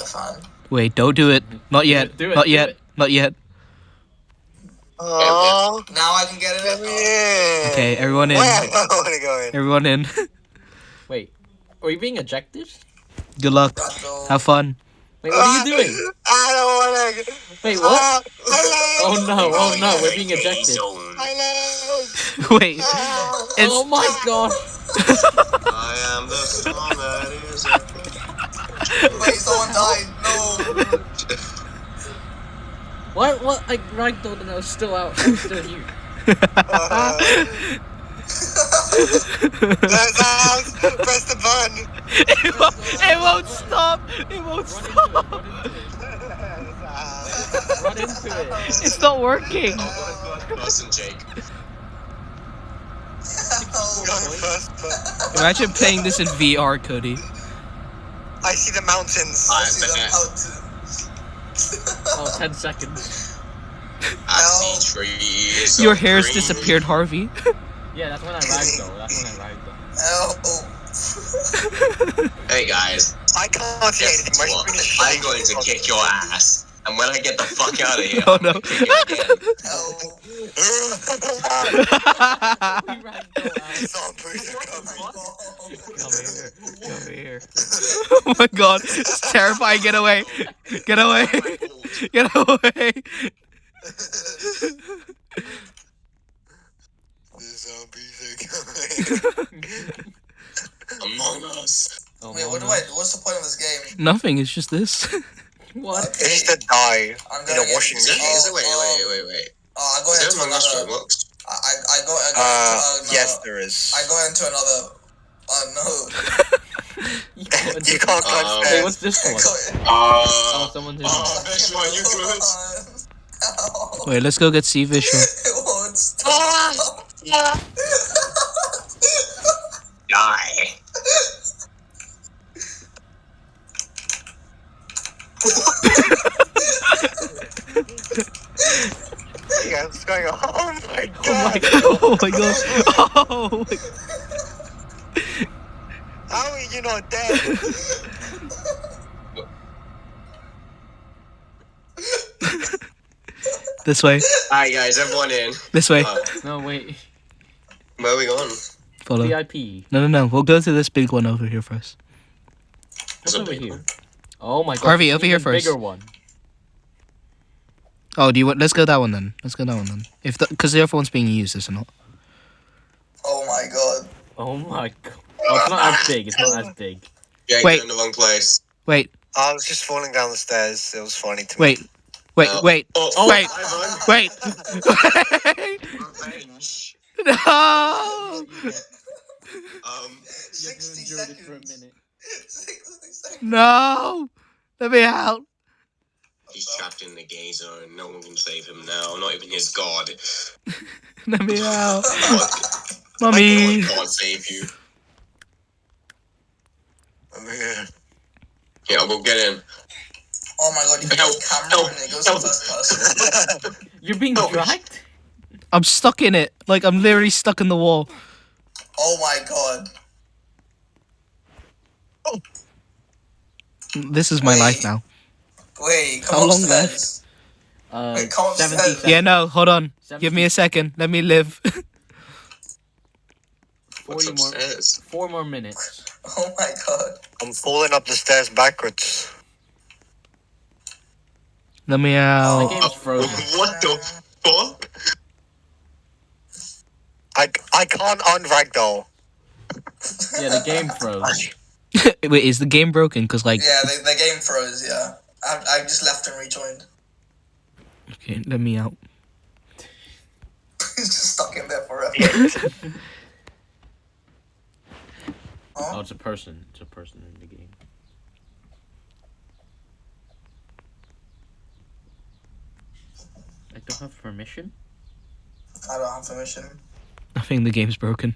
fan. Wait, don't do it. Not yet. Do it, Not do yet. it. Not yet. Oh, Now I can get it. let me in. Okay, everyone in. Wait, I don't want to go in. Everyone in. Wait, are you being ejected? Good luck. Ragdoll. Have fun. Wait, what are you doing? I don't want to. Wait, what? Hello. Oh no, we're being ejected. Hello. Wait. Oh. It's Oh my god. I am the song that is. Wait, someone died. No. What? I ragdolled and I was still out. I was still here. There's us. Press the button. It won't stop. It won't stop. Run into it. It's not working. Person, Jake. Oh. Imagine playing this in VR, Cody. I see the mountains. I see them out. Oh, 10 seconds. I see trees. Your hair's disappeared, Harvey. Yeah, that's when I ragdoll. Hey guys. I can't see anything. My screen is I'm going to kick your ass. And when I get the fuck out of here, Oh, I'm no. gonna kick it again. We ragdoll out. Zombies are coming. Come here. Oh my god. It's terrifying. Get away. Get away. Get away. The zombies are coming. Among Us. Oh, Wait, no. what's the point of this game? Nothing. It's just this. What? Okay. It's to die I'm in going a washing machine. Wait. I go into another. I go into another. Yes, there is. I go into another. No. You You can't climb Wait, stairs. what's this I one? go in. Oh, someone's in. This one, you do it. Ow. Wait, let's go get C Visual. It won't stop. Die. Yeah, what's going on? Oh my god. Oh my god. Oh my. How are you not dead? This way. Alright guys, everyone in. This way. No, wait. Where are we going? Follow. VIP. No. We'll go to this big one over here first. What's over here? Oh my god. Harvey, it's over an here even first. Bigger one. Oh, do you want? Let's go that one then. If because the other one's being used, isn't it? Oh my god. Oh my god. Oh, it's not as big. It's not as big. Yeah, Wait. you're in the wrong place. Wait. I was just falling down the stairs. It was funny to me. Wait. Wait. Oh. Wait. Oh, Wait. Ivan. Wait. Revenge. No. 60 seconds. For a minute. 60 seconds. No. Let me out. He's trapped in the gay zone. No one can save him now. Not even his god. Let me out. My Mommy. god can't save you. I'm here. Yeah, I'll go get in. Oh my god, you can Help, use camera help, and it goes to help. first person. You're being Oh, dragged? I'm stuck in it. Like I'm literally stuck in the wall. Oh my god. This is my Wait. life now. Wait, How come long upstairs. Wait, come 70 upstairs. seconds. Yeah, no. Hold on. Give me a second. Let me live. 40 more. 4 more minutes. Oh my god. I'm falling up the stairs backwards. Let me My out. game's frozen. What the fuck? I can't unragdoll. Yeah, the game froze. Wait, is the game broken? Because like. Yeah, the game froze, yeah. I just left and rejoined. Okay, let me out. He's just stuck in there forever. Oh, it's a person. It's a person in the game. I don't have permission. I don't have permission. I think the game's broken.